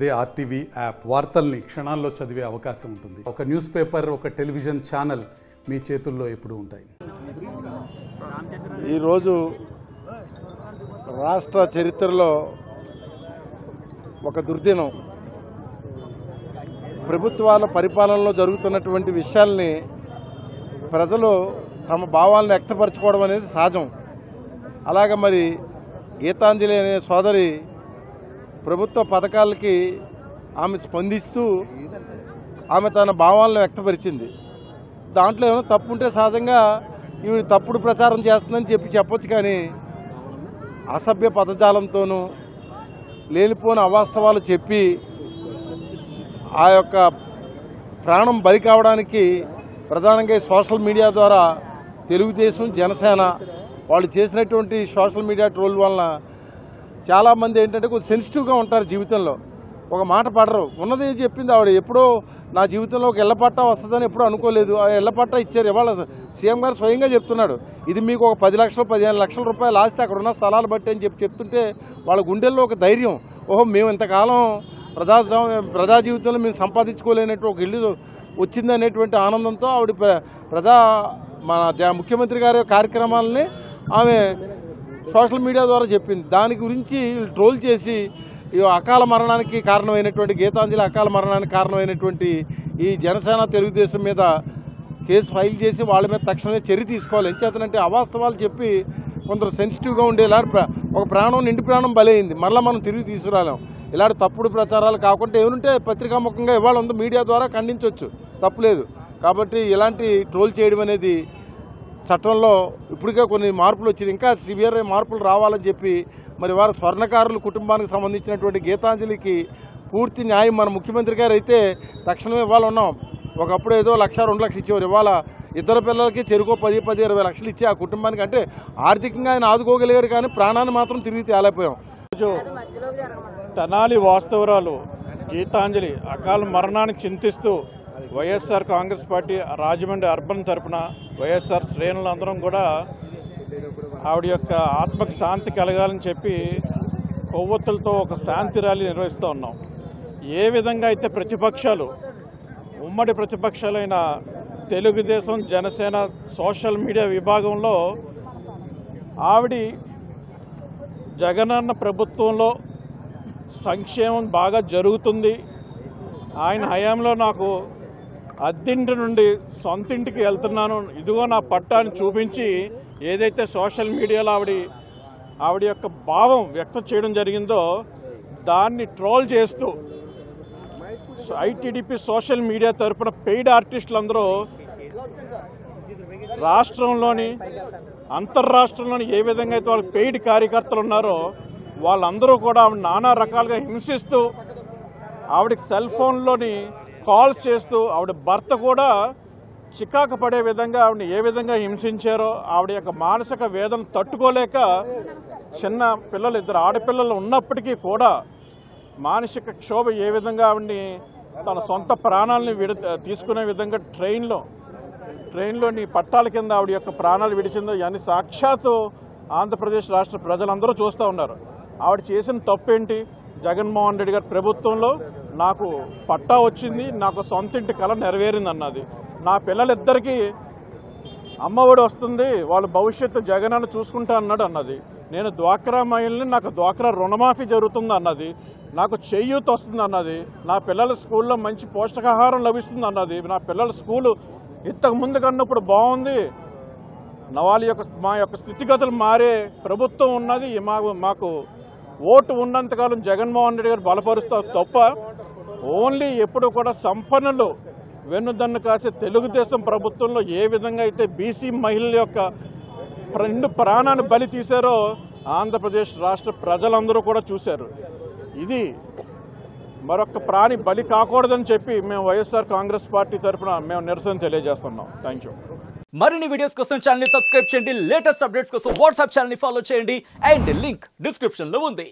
అదే RTV app వార్తల్ని క్షణాల్లో చదివే అవకాశం ఉంటుంది. ఒక న్యూస్ పేపర్, ఒక టెలివిజన్ ఛానల్ మీ చేతుల్లో ఎప్పుడూ ఉంటాయి. ఈరోజు రాష్ట్ర చరిత్రలో ఒక దుర్దినం. ప్రభుత్వాల పరిపాలనలో జరుగుతున్నటువంటి విషయాల్ని ప్రజలు తమ భావాలను వ్యక్తపరచుకోవడం అనేది సహజం. అలాగే మరి గీతాంజలి అనే సోదరి ప్రభుత్వ పథకాలకి ఆమె స్పందిస్తూ ఆమె తన భావాలను వ్యక్తపరిచింది. దాంట్లో ఏమైనా తప్పు ఉంటే సహజంగా ఈవిడ తప్పుడు ప్రచారం చేస్తుందని చెప్పొచ్చు. కానీ అసభ్య పదజాలంతోనూ లేనిపోని అవాస్తవాలు చెప్పి ఆ యొక్క ప్రాణం బలి కావడానికి ప్రధానంగా సోషల్ మీడియా ద్వారా తెలుగుదేశం, జనసేన వాళ్ళు చేసినటువంటి సోషల్ మీడియా ట్రోల్ వలన చాలామంది ఏంటంటే కొంచెం సెన్సిటివ్గా ఉంటారు. జీవితంలో ఒక మాట పడరు. ఉన్నది చెప్పింది ఆవిడ. ఎప్పుడో నా జీవితంలో ఒక ఇళ్లపట్టా వస్తుందని ఎప్పుడూ అనుకోలేదు. ఆ ఇళ్లపట్టా ఇచ్చారు. ఇవాళ సీఎం గారు స్వయంగా చెప్తున్నాడు, ఇది మీకు ఒక 10 లక్షలు 15 లక్షల రూపాయలు ఆస్తి అక్కడ ఉన్న స్థలాలు బట్టి అని చెప్తుంటే వాళ్ళ గుండెల్లో ఒక ధైర్యం, ఓహో మేము ఇంతకాలం ప్రజా జీవితంలో మేము సంపాదించుకోలేనట్టు ఒక ఇల్లు వచ్చిందనేటువంటి ఆనందంతో ఆవిడ మన ముఖ్యమంత్రి గారి కార్యక్రమాలని ఆమె సోషల్ మీడియా ద్వారా చెప్పింది. దాని గురించి ట్రోల్ చేసి అకాల మరణానికి కారణమైనటువంటి గీతాంజలి అకాల మరణానికి కారణమైనటువంటి ఈ జనసేన తెలుగుదేశం మీద కేసు ఫైల్ చేసి వాళ్ళ మీద తక్షణమే చర్య తీసుకోవాలి. ఎంచేతనంటే అవాస్తవాలు చెప్పి కొందరు సెన్సిటివ్గా ఉండేలా ఒక ప్రాణం నిండి ప్రాణం బలైంది. మళ్ళీ మనం తిరిగి తీసుకురాలేం. ఇలాంటి తప్పుడు ప్రచారాలు కాకుండా ఏమంటే పత్రికాముఖంగా ఇవాళ ఉందో మీడియా ద్వారా ఖండించవచ్చు, తప్పులేదు. కాబట్టి ఇలాంటి ట్రోల్ చేయడం అనేది చట్టంలో ఇప్పటికే కొన్ని మార్పులు వచ్చింది, ఇంకా సివియర్ మార్పులు రావాలని చెప్పి మరి వారు స్వర్ణకారుల కుటుంబానికి సంబంధించినటువంటి గీతాంజలికి పూర్తి న్యాయం మన ముఖ్యమంత్రి గారు అయితే తక్షణమే ఇవ్వాలన్నాం. ఒకప్పుడు ఏదో 1,00,000 2 లక్షలు ఇచ్చేవారు. ఇవాళ ఇద్దరు పిల్లలకి చెరుకో 10-20 లక్షలు ఇచ్చి ఆ కుటుంబానికి అంటే ఆర్థికంగా ఆయన ఆదుకోగలిగాడు, కానీ ప్రాణాన్ని మాత్రం తిరిగి తేలేకపోయాం. రోజు తెనాలి వాస్తవరాలు గీతాంజలి అకాల మరణానికి చింతిస్తూ వైఎస్ఆర్ కాంగ్రెస్ పార్టీ రాజమండ్రి అర్బన్ తరఫున వైఎస్ఆర్ శ్రేణులందరం కూడా ఆవిడ యొక్క ఆత్మకు శాంతి కలగాలని చెప్పి కొవ్వొత్తులతో ఒక శాంతి ర్యాలీ నిర్వహిస్తూ ఉన్నాం. ఏ విధంగా అయితే ప్రతిపక్షాలు, ఉమ్మడి ప్రతిపక్షాలైన తెలుగుదేశం, జనసేన సోషల్ మీడియా విభాగంలో ఆవిడ జగనన్న ప్రభుత్వంలో సంక్షేమం బాగా జరుగుతుంది, ఆయన హయాంలో నాకు అద్దెంటి నుండి సొంతింటికి వెళ్తున్నాను, ఇదిగో నా పట్టాన్ని చూపించి ఏదైతే సోషల్ మీడియాలో ఆవిడ యొక్క భావం వ్యక్తం చేయడం జరిగిందో దాన్ని ట్రోల్ చేస్తూ ఐటీడీపీ సోషల్ మీడియా తరఫున పెయిడ్ ఆర్టిస్టులందరూ రాష్ట్రంలోని అంతర్రాష్ట్రంలోని ఏ విధంగా అయితే వాళ్ళ పెయిడ్ కార్యకర్తలు ఉన్నారో వాళ్ళందరూ కూడా ఆవిడ నానా రకాలుగా హింసిస్తూ ఆవిడకి సెల్ ఫోన్లోని కాల్స్ చేస్తూ ఆవిడ భర్త కూడా చికాకు పడే విధంగా ఆవిడని ఏ విధంగా హింసించారో ఆవిడ యొక్క మానసిక వేదన తట్టుకోలేక చిన్న పిల్లలు, 2 ఆడపిల్లలు ఉన్నప్పటికీ కూడా మానసిక క్షోభ ఏ విధంగా ఆవిడని తన సొంత ప్రాణాలని తీసుకునే విధంగా ట్రైన్లోని పట్టాల కింద ఆవిడ యొక్క ప్రాణాలు విడిచిందో ఇవన్నీ సాక్షాత్తు ఆంధ్రప్రదేశ్ రాష్ట్ర ప్రజలందరూ చూస్తూ ఉన్నారు. ఆవిడ చేసిన తప్పేంటి? జగన్మోహన్ రెడ్డి గారి ప్రభుత్వంలో నాకు పట్టా వచ్చింది, నాకు సొంతింటి కళ నెరవేరింది అన్నది, నా పిల్లలిద్దరికీ అమ్మఒడి వస్తుంది, వాళ్ళ భవిష్యత్తు జగనన్న చూసుకుంటా అన్నాడు అన్నది, నేను డ్వాక్రా మహిళని, నాకు డ్వాక్రా రుణమాఫీ జరుగుతుంది అన్నది, నాకు చేయూత వస్తుంది అన్నది, నా పిల్లల స్కూల్లో మంచి పోషకాహారం లభిస్తుంది అన్నది, నా పిల్లల స్కూలు ఇంతకు ముందు కన్నప్పుడు బాగుంది, మా యొక్క స్థితిగతులు మారే ప్రభుత్వం ఉన్నది, మాకు ఓటు ఉన్నంతకాలం జగన్మోహన్ రెడ్డి గారు బలపరుస్తారు తప్ప ఓన్లీ ఎప్పుడు కూడా సంపన్నులు వెన్నుదన్ను కాసే తెలుగుదేశం ప్రభుత్వంలో ఏ విధంగా అయితే బీసీ మహిళల యొక్క 2 ప్రాణాన్ని బలి తీశారో ఆంధ్రప్రదేశ్ రాష్ట్ర ప్రజలందరూ కూడా చూశారు. ఇది మరొక ప్రాణి బలి కాకూడదని చెప్పి మేము వైఎస్ఆర్ కాంగ్రెస్ పార్టీ తరఫున మేము నిరసన తెలియజేస్తున్నాం. Thank you. మరిన్ని వీడియోస్ కోసం ఛానల్ ని సబ్స్క్రైబ్ చేయండి, లేటెస్ట్ అప్డేట్స్ కోసం వాట్సాప్ ఛానల్ ని ఫాలో చేయండి అండ్ లింక్ డిస్క్రిప్షన్ లో ఉంది.